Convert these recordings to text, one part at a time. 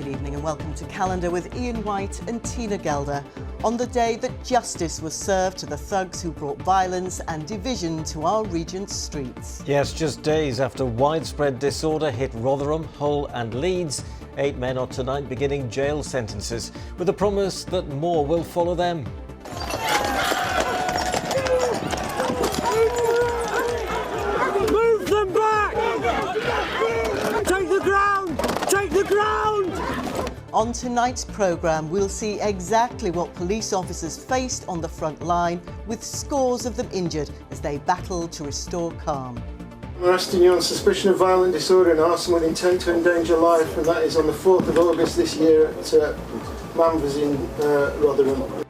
Good evening and welcome to Calendar with Ian White and Tina Gelder. On the day that justice was served to the thugs who brought violence and division to our region's streets. Yes, just days after widespread disorder hit Rotherham, Hull and Leeds, 8 men are tonight beginning jail sentences with the promise that more will follow them. Move them back! Take the ground! Take the ground! On tonight's programme, we'll see exactly what police officers faced on the front line, with scores of them injured as they battled to restore calm. We're arresting you on suspicion of violent disorder and arson with intent to endanger life, and that is on the 4th of August this year at Manvers in Rotherham.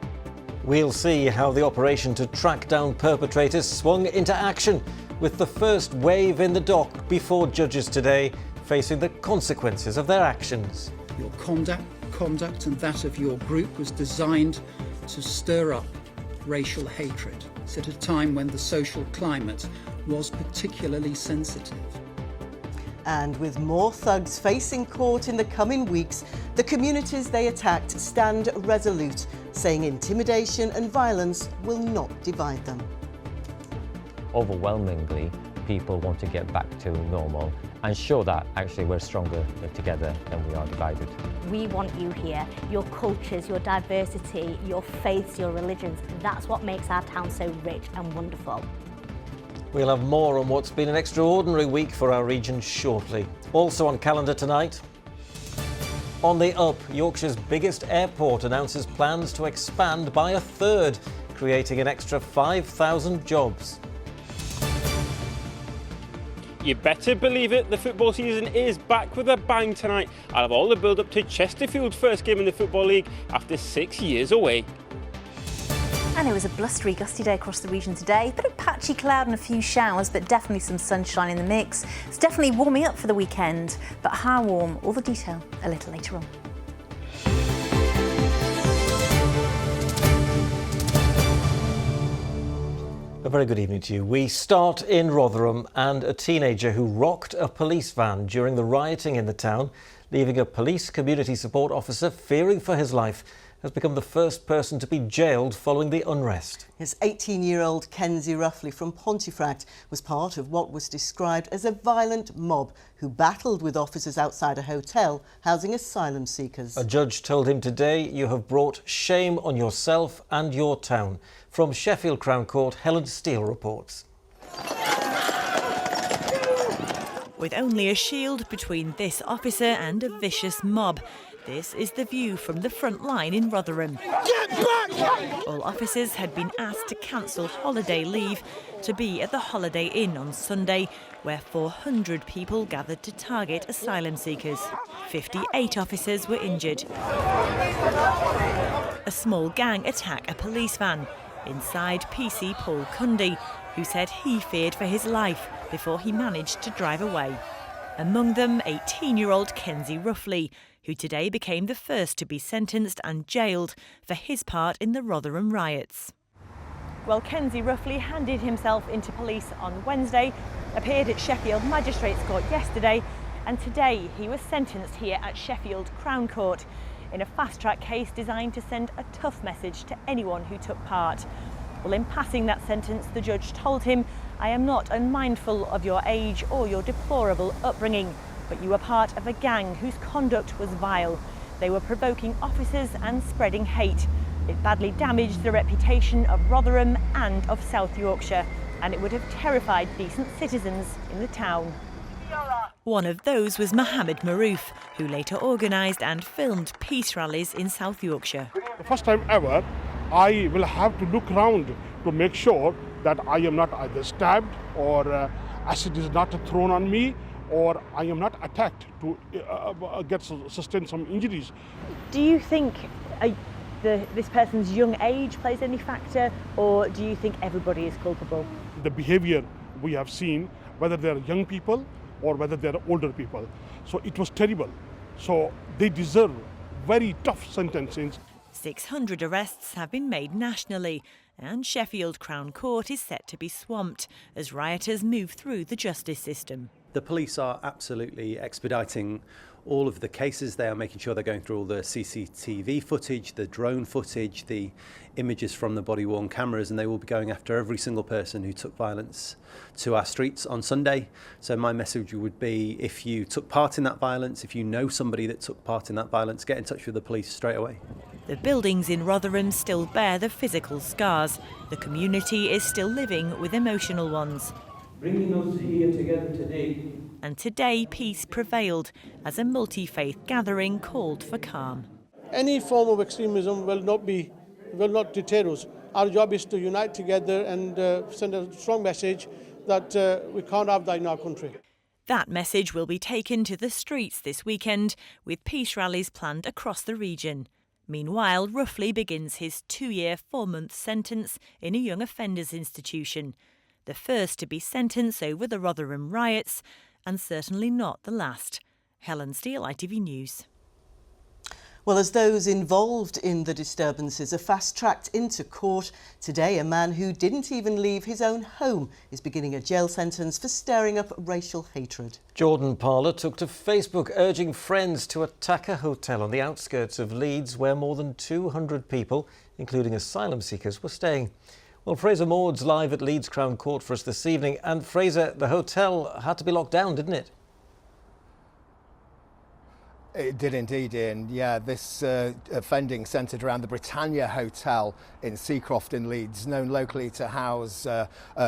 We'll see how the operation to track down perpetrators swung into action, with the first wave in the dock before judges today facing the consequences of their actions. Your conduct and that of your group was designed to stir up racial hatred. It's at a time when the social climate was particularly sensitive. And with more thugs facing court in the coming weeks, the communities they attacked stand resolute, saying intimidation and violence will not divide them. Overwhelmingly, people want to get back to normal and show that actually we're stronger together than we are divided. We want you here, your cultures, your diversity, your faiths, your religions. That's what makes our town so rich and wonderful. We'll have more on what's been an extraordinary week for our region shortly. Also on Calendar tonight, on the up, Yorkshire's biggest airport announces plans to expand by a third, creating an extra 5,000 jobs. You better believe it, the football season is back with a bang tonight out of all the build-up to Chesterfield's first game in the Football League after 6 years away. And it was a blustery, gusty day across the region today. Bit of patchy cloud and a few showers, but definitely some sunshine in the mix. It's definitely warming up for the weekend, but how warm? All the detail a little later on. A very good evening to you. We start in Rotherham, and a teenager who rocked a police van during the rioting in the town, leaving a police community support officer fearing for his life, has become the first person to be jailed following the unrest. His 18-year-old Kenzie Ruffley from Pontefract was part of what was described as a violent mob who battled with officers outside a hotel housing asylum seekers. A judge told him today, "You have brought shame on yourself and your town." From Sheffield Crown Court, Helen Steele reports. With only a shield between this officer and a vicious mob, this is the view from the front line in Rotherham. Get back! All officers had been asked to cancel holiday leave to be at the Holiday Inn on Sunday, where 400 people gathered to target asylum seekers. 58 officers were injured. A small gang attack a police van. Inside, PC Paul Cundy, who said he feared for his life before he managed to drive away. Among them, 18-year-old Kenzie Ruffley, who today became the first to be sentenced and jailed for his part in the Rotherham riots. Well, Kenzie Ruffley handed himself into police on Wednesday, appeared at Sheffield Magistrates Court yesterday, and today he was sentenced here at Sheffield Crown Court in a fast-track case designed to send a tough message to anyone who took part. Well, in passing that sentence, the judge told him, "I am not unmindful of your age or your deplorable upbringing, but you were part of a gang whose conduct was vile. They were provoking officers and spreading hate. It badly damaged the reputation of Rotherham and of South Yorkshire, and it would have terrified decent citizens in the town." One of those was Mohammed Maroof, who later organised and filmed peace rallies in South Yorkshire. The first time ever, I will have to look around to make sure that I am not either stabbed or acid is not thrown on me, or I am not attacked to sustain some injuries. Do you think this person's young age plays any factor, or do you think everybody is culpable? The behaviour we have seen, whether they're young people or whether they're older people. So it was terrible. So they deserve very tough sentences. 600 arrests have been made nationally, and Sheffield Crown Court is set to be swamped as rioters move through the justice system. The police are absolutely expediting all of the cases. They are making sure they're going through all the CCTV footage, the drone footage, the images from the body-worn cameras, and they will be going after every single person who took violence to our streets on Sunday. So my message would be, if you took part in that violence, if you know somebody that took part in that violence, get in touch with the police straight away. The buildings in Rotherham still bear the physical scars. The community is still living with emotional ones. Bringing us here together today. And today peace prevailed as a multi-faith gathering called for calm. Any form of extremism will not deter us. Our job is to unite together and send a strong message that we can't have that in our country. That message will be taken to the streets this weekend, with peace rallies planned across the region. Meanwhile, Roughly begins his 2-year, 4-month sentence in a young offenders institution. The first to be sentenced over the Rotherham riots, and certainly not the last. Helen Steele, ITV News. Well, as those involved in the disturbances are fast-tracked into court, today a man who didn't even leave his own home is beginning a jail sentence for stirring up racial hatred. Jordan Parler took to Facebook urging friends to attack a hotel on the outskirts of Leeds where more than 200 people, including asylum seekers, were staying. Well, Fraser Maud's live at Leeds Crown Court for us this evening. And Fraser, the hotel had to be locked down, didn't it? It did indeed, Ian. Yeah, this offending centred around the Britannia Hotel in Seacroft in Leeds, known locally to house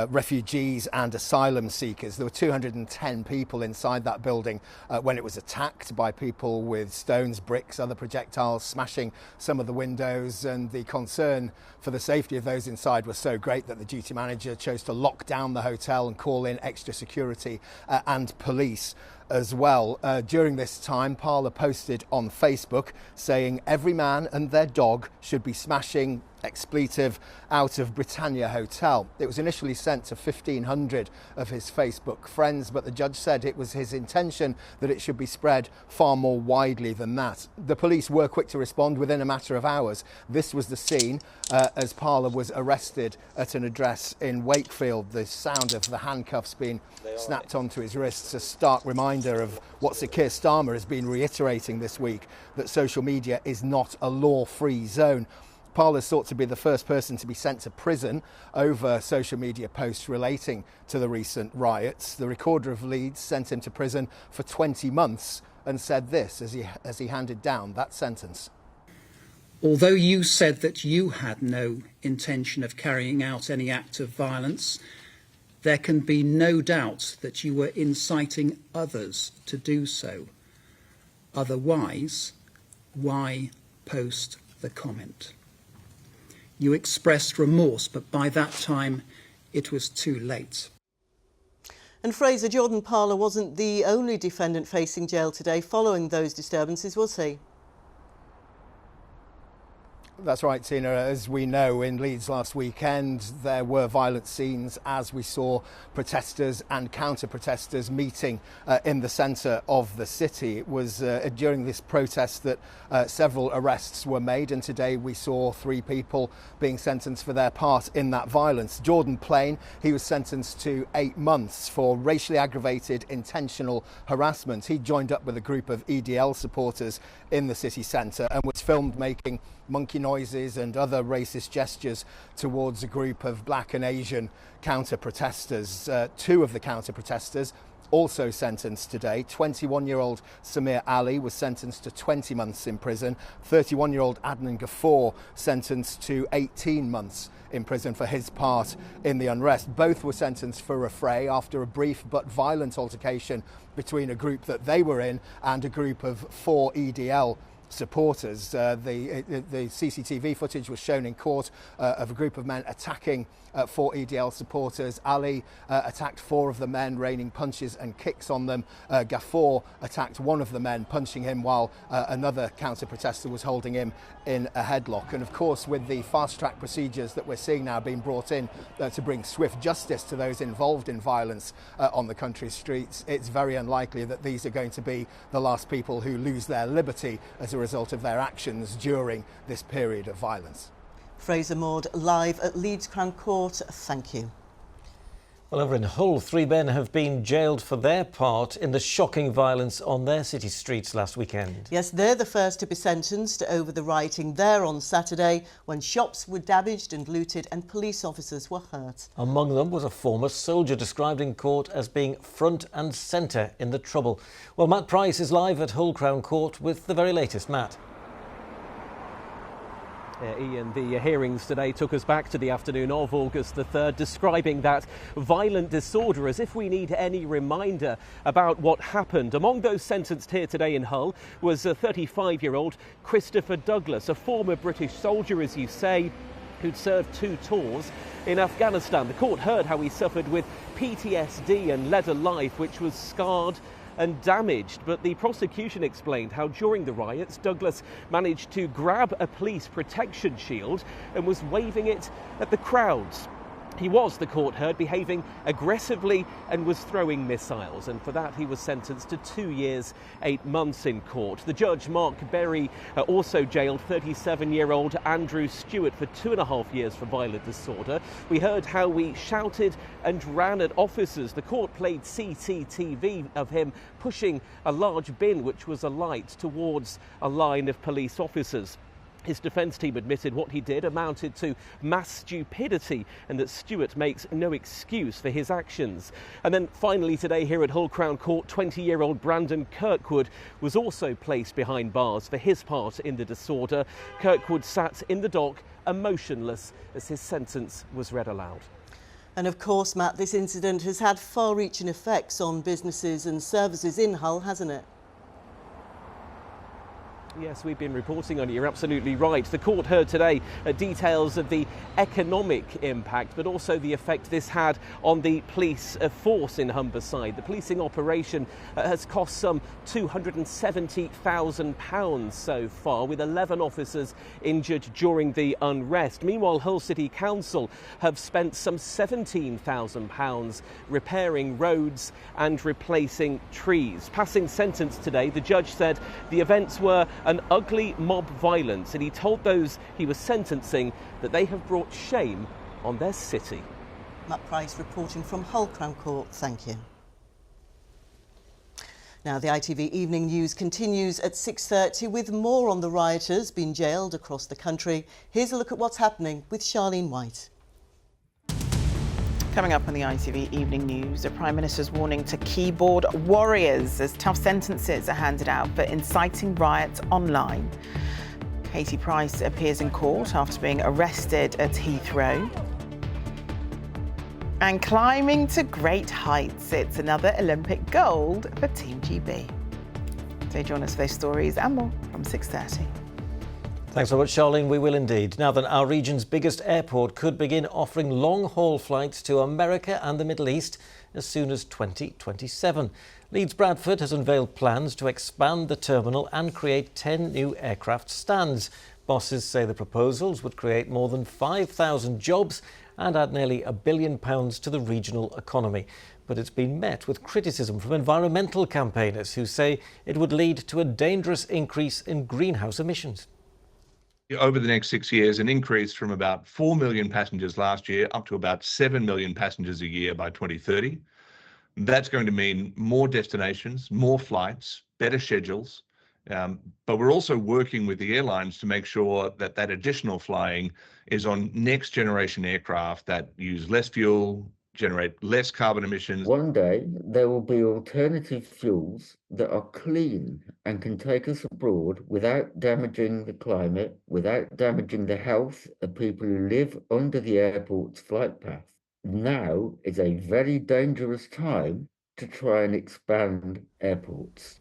refugees and asylum seekers. There were 210 people inside that building when it was attacked by people with stones, bricks, other projectiles, smashing some of the windows. And the concern for the safety of those inside was so great that the duty manager chose to lock down the hotel and call in extra security and police as well. During this time, Parler posted on Facebook saying every man and their dog should be smashing expletive out of Britannia Hotel. It was initially sent to 1,500 of his Facebook friends, but the judge said it was his intention that it should be spread far more widely than that. The police were quick to respond within a matter of hours. This was the scene as Parler was arrested at an address in Wakefield. The sound of the handcuffs being snapped onto his wrists, a stark reminder of what Sir Keir Starmer has been reiterating this week, that social media is not a law-free zone. Parler sought to be the first person to be sent to prison over social media posts relating to the recent riots. The Recorder of Leeds sent him to prison for 20 months and said this as he handed down that sentence. Although you said that you had no intention of carrying out any act of violence, there can be no doubt that you were inciting others to do so. Otherwise, why post the comment? You expressed remorse, but by that time it was too late. And Fraser, Jordan Parler wasn't the only defendant facing jail today following those disturbances, was he? That's right, Tina. As we know, in Leeds last weekend, there were violent scenes as we saw protesters and counter-protesters meeting in the centre of the city. It was during this protest that several arrests were made, and today we saw 3 people being sentenced for their part in that violence. Jordan Plain, he was sentenced to 8 months for racially aggravated intentional harassment. He joined up with a group of EDL supporters in the city centre and was filmed making monkey noises and other racist gestures towards a group of black and Asian counter-protesters. 2 of the counter-protesters also sentenced today. 21-year-old Samir Ali was sentenced to 20 months in prison. 31-year-old Adnan Ghafoor sentenced to 18 months in prison for his part in the unrest. Both were sentenced for a fray after a brief but violent altercation between a group that they were in and a group of 4 EDL supporters. The CCTV footage was shown in court of a group of men attacking 4 EDL supporters. Ali attacked 4 of the men, raining punches and kicks on them. Ghafoor attacked one of the men, punching him while another counter-protester was holding him in a headlock. And of course, with the fast-track procedures that we're seeing now being brought in to bring swift justice to those involved in violence on the country streets, it's very unlikely that these are going to be the last people who lose their liberty as a result of their actions during this period of violence. Fraser Maud live at Leeds Crown Court. Thank you. Well, over in Hull, 3 men have been jailed for their part in the shocking violence on their city streets last weekend. Yes, they're the first to be sentenced over the rioting there on Saturday when shops were damaged and looted and police officers were hurt. Among them was a former soldier described in court as being front and centre in the trouble. Well, Matt Price is live at Hull Crown Court with the very latest. Matt. Ian, the hearings today took us back to the afternoon of August the 3rd, describing that violent disorder as if we need any reminder about what happened. Among those sentenced here today in Hull was a 35-year-old Christopher Douglas, a former British soldier, as you say, who'd served 2 tours in Afghanistan. The court heard how he suffered with PTSD and led a life which was scarred and damaged, but the prosecution explained how during the riots Douglas managed to grab a police protection shield and was waving it at the crowds. He was, the court heard, behaving aggressively and was throwing missiles, and for that he was sentenced to 2 years, 8 months in court. The judge, Mark Berry, also jailed 37-year-old Andrew Stewart for 2.5 years for violent disorder. We heard how he shouted and ran at officers. The court played CCTV of him pushing a large bin which was alight towards a line of police officers. His defence team admitted what he did amounted to mass stupidity and that Stewart makes no excuse for his actions. And then finally today here at Hull Crown Court, 20-year-old Brandon Kirkwood was also placed behind bars for his part in the disorder. Kirkwood sat in the dock emotionless as his sentence was read aloud. And of course, Matt, this incident has had far-reaching effects on businesses and services in Hull, hasn't it? Yes, we've been reporting on it. You're absolutely right. The court heard today details of the economic impact, but also the effect this had on the police force in Humberside. The policing operation has cost some £270,000 so far, with 11 officers injured during the unrest. Meanwhile, Hull City Council have spent some £17,000 repairing roads and replacing trees. Passing sentence today, the judge said the events were an ugly mob violence, and he told those he was sentencing that they have brought shame on their city. Matt Price reporting from Hull Crown Court. Thank you. Now, the ITV Evening News continues at 6:30 with more on the rioters being jailed across the country. Here's a look at what's happening with Charlene White. Coming up on the ITV Evening News, the Prime Minister's warning to keyboard warriors as tough sentences are handed out for inciting riots online. Katie Price appears in court after being arrested at Heathrow. And climbing to great heights, it's another Olympic gold for Team GB. So join us for those stories and more from 6:30. Thanks so much, Charlene. We will indeed. Now then, our region's biggest airport could begin offering long-haul flights to America and the Middle East as soon as 2027. Leeds Bradford has unveiled plans to expand the terminal and create 10 new aircraft stands. Bosses say the proposals would create more than 5,000 jobs and add nearly £1 billion to the regional economy. But it's been met with criticism from environmental campaigners who say it would lead to a dangerous increase in greenhouse emissions. Over the next 6 years, an increase from about 4 million passengers last year up to about 7 million passengers a year by 2030. That's going to mean more destinations, more flights, better schedules. But we're also working with the airlines to make sure that that additional flying is on next generation aircraft that use less fuel, generate less carbon emissions. One day there will be alternative fuels that are clean and can take us abroad without damaging the climate, without damaging the health of people who live under the airport's flight path. Now is a very dangerous time to try and expand airports.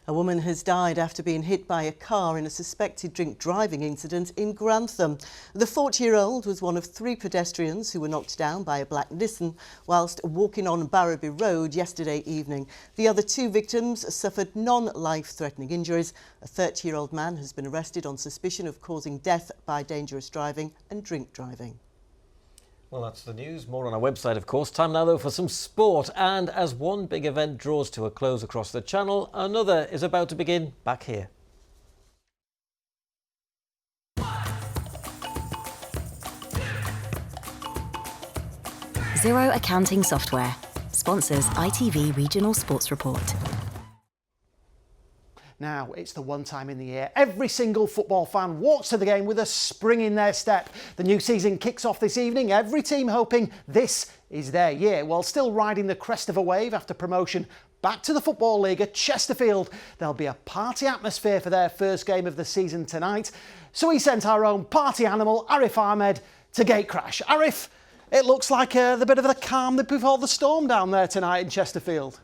A woman has died after being hit by a car in a suspected drink driving incident in Grantham. The 40-year-old was one of 3 pedestrians who were knocked down by a black Nissan whilst walking on Barrowby Road yesterday evening. The other 2 victims suffered non-life-threatening injuries. A 30-year-old man has been arrested on suspicion of causing death by dangerous driving and drink driving. Well, that's the news. More on our website, of course. Time now, though, for some sport. And as one big event draws to a close across the channel, another is about to begin back here. Xero accounting software. Sponsors ITV Regional Sports Report. Now, it's the one time in the year every single football fan walks to the game with a spring in their step. The new season kicks off this evening, every team hoping this is their year. While still riding the crest of a wave after promotion back to the Football League at Chesterfield, there'll be a party atmosphere for their first game of the season tonight. So we sent our own party animal, Arif Ahmed, to Gatecrash. Arif, it looks like the bit of the calm before the storm down there tonight in Chesterfield.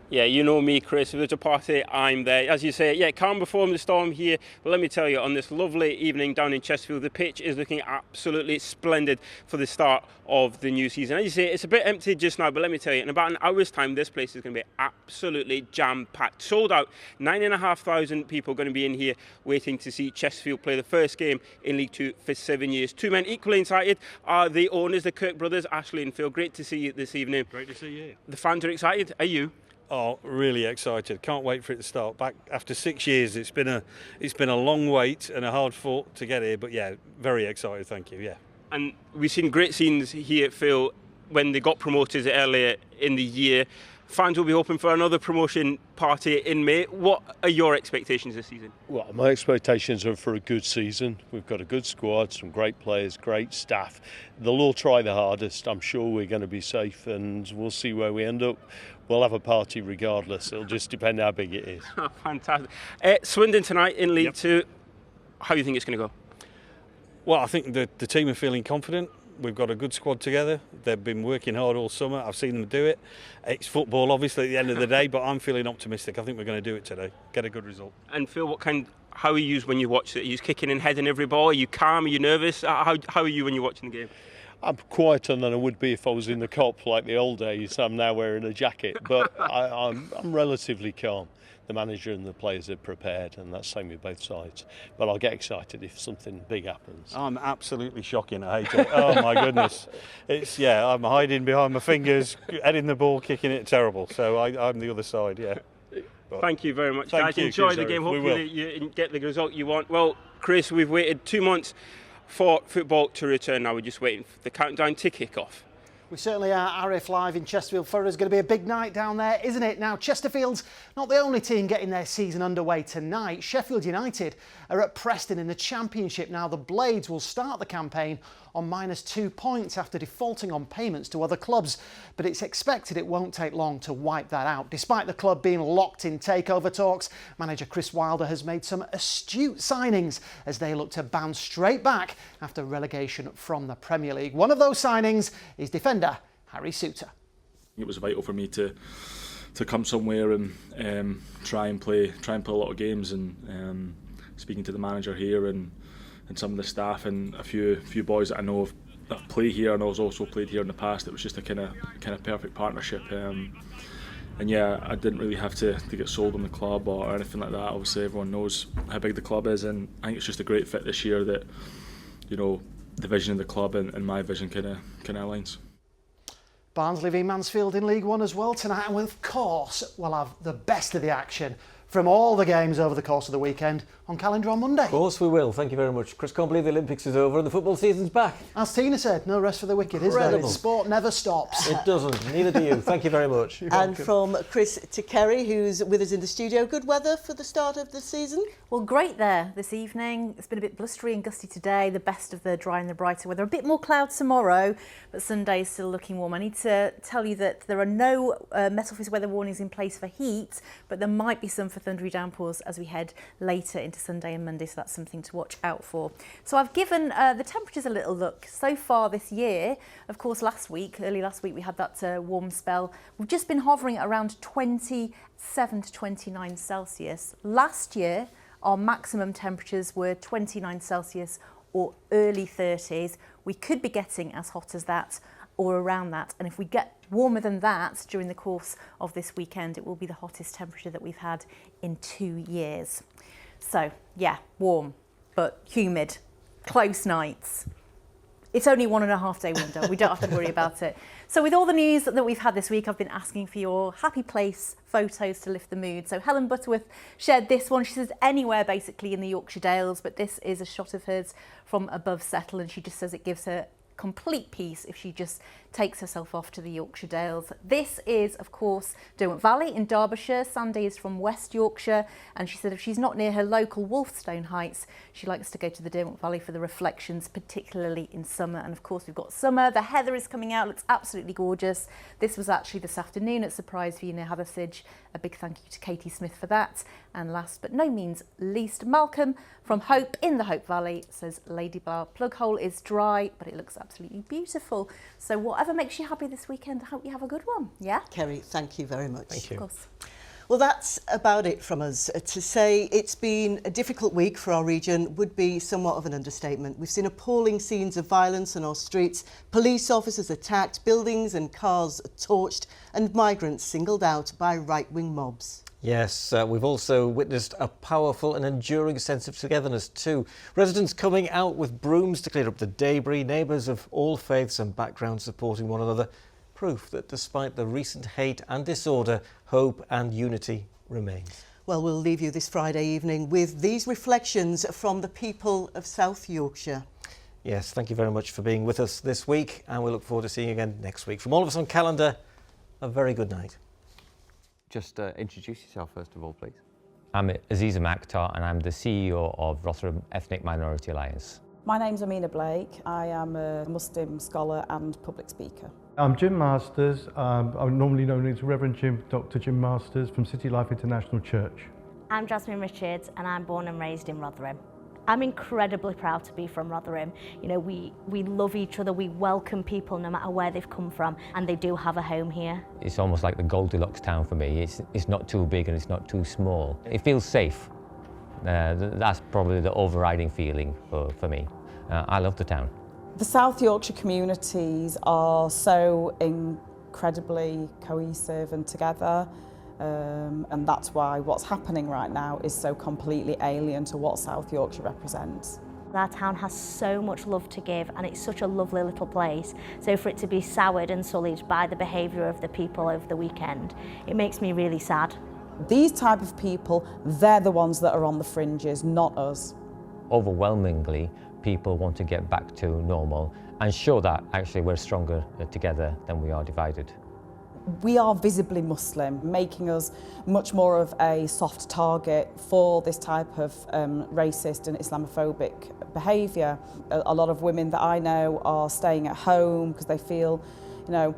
Yeah, you know me, Chris. If there's a party, I'm there. As you say, yeah, calm before the storm here. But let me tell you, on this lovely evening down in Chesterfield, the pitch is looking absolutely splendid for the start of the new season. As you say, it's a bit empty just now, but let me tell you, in about an hour's time, this place is going to be absolutely jam-packed. Sold out. 9,500 people going to be in here waiting to see Chesterfield play the first game in League Two for 7 years. Two men equally excited are the owners, the Kirk brothers, Ashley and Phil. Great to see you this evening. Great to see you. The fans are excited. Are you? Oh, really excited! Can't wait for it to start. Back after 6 years, it's been a long wait and a hard fought to get here. But yeah, very excited. Thank you. Yeah. And we've seen great scenes here, Phil, when they got promoted earlier in the year. Fans will be hoping for another promotion party in May. What are your expectations this season? Well, my expectations are for a good season. We've got a good squad, some great players, great staff. They'll all try the hardest. I'm sure we're going to be safe, and we'll see where we end up. We'll have a party regardless. It'll just depend how big it is. Fantastic. Swindon tonight in League Two. How do you think it's going to go? Well, I think the team are feeling confident. We've got a good squad together. They've been working hard all summer. I've seen them do it. It's football, obviously, at the end of the day, but I'm feeling optimistic. I think we're going to do it today. Get a good result. And Phil, how are you when you watch it? Are you kicking and heading every ball? Are you calm? Are you nervous? How are you when you're watching the game? I'm quieter than I would be if I was in the cop like the old days. I'm now wearing a jacket, but I'm relatively calm. The manager and the players are prepared, and that's the same with both sides. But I'll get excited if something big happens. I'm absolutely shocking. I hate it. Oh my goodness! I'm hiding behind my fingers, heading the ball, kicking it terrible. So I'm the other side. Yeah. But thank you very much, thank guys. you, Enjoy the game. Hopefully you get the result you want. Well, Chris, we've waited 2 months for football to return. Now we're just waiting for the countdown to kick off. We certainly are. Arif live in Chesterfield. For us, going to be a big night down there, isn't it? Now, Chesterfield's not the only team getting their season underway tonight. Sheffield United are at Preston in the Championship. Now, the Blades will start the campaign on -2 points after defaulting on payments to other clubs. But it's expected it won't take long to wipe that out. Despite the club being locked in takeover talks, manager Chris Wilder has made some astute signings as they look to bounce straight back after relegation from the Premier League. One of those signings is defender Harry Souttar. It was vital for me to come somewhere and try and play a lot of games, and speaking to the manager here and some of the staff and a few boys that I know have played here and I've also played here in the past. It was just a kind of perfect partnership, and yeah, I didn't really have to get sold on the club or anything like that. Obviously everyone knows how big the club is, and I think it's just a great fit this year that, you know, the vision of the club and my vision kind of aligns. Barnsley v Mansfield in League One as well tonight, and of course we'll have the best of the action from all the games over the course of the weekend on calendar on Monday. Of course we will. Thank you very much. Chris, can't believe the Olympics is over and the football season's back. As Tina said, no rest for the wicked, is there? Sport never stops. It doesn't. Neither do you. Thank you very much. And from Chris to Kerry, who's with us in the studio, good weather for the start of the season? Well, great there this evening. It's been a bit blustery and gusty today, the best of the dry and the brighter weather. A bit more clouds tomorrow, but Sunday's still looking warm. I need to tell you that there are no Met Office weather warnings in place for heat, but there might be some for thundery downpours as we head later into Sunday and Monday, so that's something to watch out for. So I've given the temperatures a little look so far this year. Of course, early last week, we had that warm spell. We've just been hovering around 27 to 29 Celsius. Last year, our maximum temperatures were 29 Celsius or early 30s. We could be getting as hot as that or around that, and if we get warmer than that during the course of this weekend, it will be the hottest temperature that we've had in 2 years. So yeah, warm but humid, close nights. It's only 1.5 day window. We don't have to worry about it. So with all the news that we've had this week, I've been asking for your happy place photos to lift the mood. So Helen Butterworth shared this one. She says anywhere basically in the Yorkshire Dales, but this is a shot of hers from above Settle, and she just says it gives her complete peace if she just takes herself off to the Yorkshire Dales. This is, of course, Derwent Valley in Derbyshire. Sandy is from West Yorkshire, and she said if she's not near her local Wolfstone Heights, she likes to go to the Derwent Valley for the reflections, particularly in summer. And of course, we've got summer. The heather is coming out. Looks absolutely gorgeous. This was actually this afternoon at Surprise View near Hathersage. A big thank you to Katie Smith for that. And last but no means least, Malcolm from Hope in the Hope Valley says Lady Bar plug hole is dry, but it looks absolutely beautiful. So whatever makes you happy this weekend, I hope you have a good one. Yeah? Kerry, thank you very much. Thank you. Of course. Well, that's about it from us. To say it's been a difficult week for our region would be somewhat of an understatement. We've seen appalling scenes of violence on our streets, police officers attacked, buildings and cars torched, and migrants singled out by right-wing mobs. Yes, we've also witnessed a powerful and enduring sense of togetherness too. Residents coming out with brooms to clear up the debris, neighbours of all faiths and backgrounds supporting one another. Proof that despite the recent hate and disorder, hope and unity remains. Well, we'll leave you this Friday evening with these reflections from the people of South Yorkshire. Yes, thank you very much for being with us this week, and we look forward to seeing you again next week. From all of us on Calendar, a very good night. Just introduce yourself first of all, please. I'm Aziza Akhtar and I'm the CEO of Rotherham Ethnic Minority Alliance. My name's Amina Blake. I am a Muslim scholar and public speaker. I'm Jim Masters. I'm normally known as Reverend Dr. Jim Masters from City Life International Church. I'm Jasmine Richards and I'm born and raised in Rotherham. I'm incredibly proud to be from Rotherham. You know, we love each other, we welcome people no matter where they've come from, and they do have a home here. It's almost like the Goldilocks town for me. It's not too big and it's not too small. It feels safe. That's probably the overriding feeling for me. I love the town. The South Yorkshire communities are so incredibly cohesive and together. And that's why what's happening right now is so completely alien to what South Yorkshire represents. Our town has so much love to give and it's such a lovely little place. So for it to be soured and sullied by the behaviour of the people over the weekend, it makes me really sad. These type of people, they're the ones that are on the fringes, not us. Overwhelmingly, people want to get back to normal and show that actually we're stronger together than we are divided. We are visibly Muslim, making us much more of a soft target for this type of racist and Islamophobic behaviour. A lot of women that I know are staying at home because they feel, you know,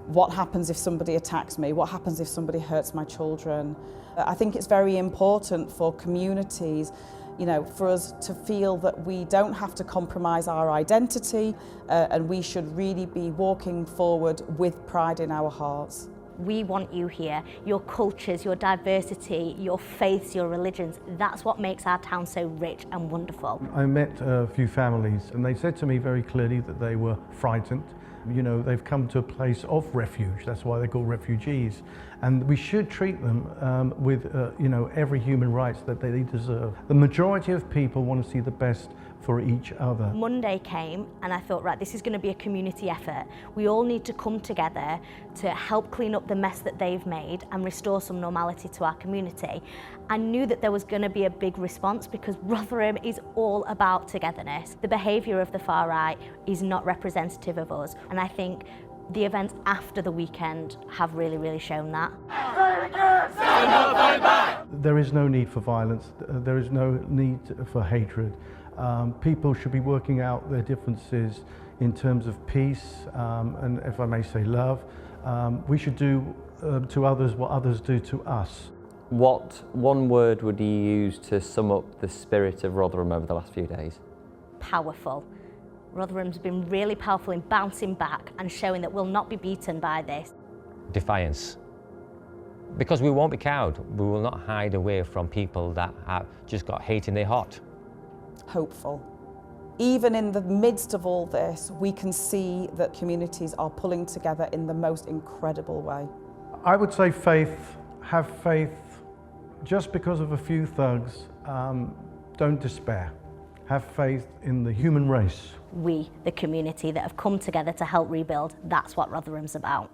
what happens if somebody attacks me? What happens if somebody hurts my children? I think it's very important for communities, you know, for us to feel that we don't have to compromise our identity and we should really be walking forward with pride in our hearts. We want you here, your cultures, your diversity, your faiths, your religions. That's what makes our town so rich and wonderful. I met a few families and they said to me very clearly that they were frightened. You know, they've come to a place of refuge. That's why they're called refugees. And we should treat them with, you know, every human rights that they deserve. The majority of people want to see the best for each other. Monday came and I thought, right, this is going to be a community effort. We all need to come together to help clean up the mess that they've made and restore some normality to our community. I knew that there was going to be a big response because Rotherham is all about togetherness. The behaviour of the far right is not representative of us, and I think the events after the weekend have really shown that. There is no need for violence. There is no need for hatred. People should be working out their differences in terms of peace and, if I may say, love. We should do to others what others do to us. What one word would you use to sum up the spirit of Rotherham over the last few days? Powerful. Rotherham's been really powerful in bouncing back and showing that we'll not be beaten by this. Defiance. Because we won't be cowed. We will not hide away from people that have just got hate in their heart. Hopeful. Even in the midst of all this, we can see that communities are pulling together in the most incredible way. I would say faith. Have faith. Just because of a few thugs, don't despair. Have faith in the human race. We, the community that have come together to help rebuild, that's what Rotherham's about.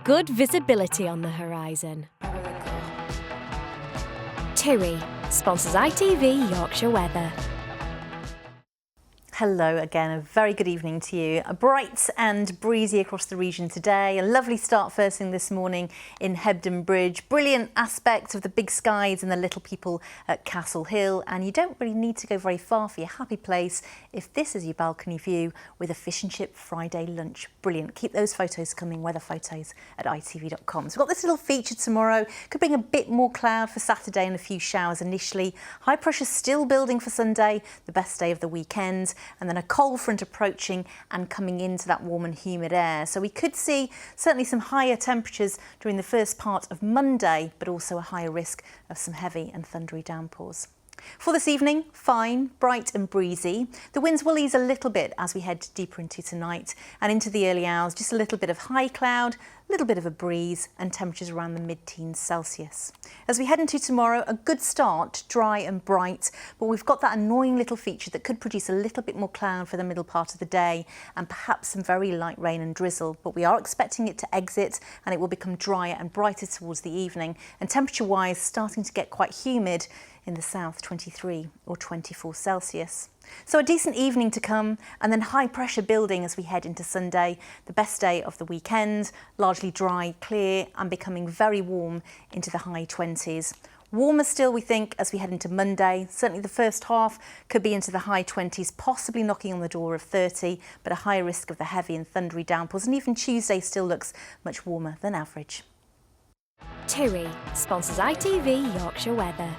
Good visibility on the horizon. TUI sponsors ITV Yorkshire Weather. Hello again, a very good evening to you. Bright and breezy across the region today. A lovely start first thing this morning in Hebden Bridge. Brilliant aspect of the big skies and the little people at Castle Hill. And you don't really need to go very far for your happy place if this is your balcony view with a fish and chip Friday lunch. Brilliant. Keep those photos coming, weather photos at itv.com. So we've got this little feature tomorrow. Could bring a bit more cloud for Saturday and a few showers initially. High pressure still building for Sunday, the best day of the weekend. And then a cold front approaching and coming into that warm and humid air. So we could see certainly some higher temperatures during the first part of Monday, but also a higher risk of some heavy and thundery downpours. For this evening, fine, bright and breezy. The winds will ease a little bit as we head deeper into tonight and into the early hours. Just a little bit of high cloud, a little bit of a breeze and temperatures around the mid-teens Celsius. As we head into tomorrow, a good start, dry and bright, but we've got that annoying little feature that could produce a little bit more cloud for the middle part of the day and perhaps some very light rain and drizzle. But we are expecting it to exit and it will become drier and brighter towards the evening, and temperature-wise starting to get quite humid in the south, 23 or 24 Celsius. So a decent evening to come, and then high pressure building as we head into Sunday, the best day of the weekend, largely dry, clear and becoming very warm into the high 20s. Warmer still, we think, as we head into Monday. Certainly the first half could be into the high 20s, possibly knocking on the door of 30, but a higher risk of the heavy and thundery downpours, and even Tuesday still looks much warmer than average. TUI sponsors ITV Yorkshire Weather.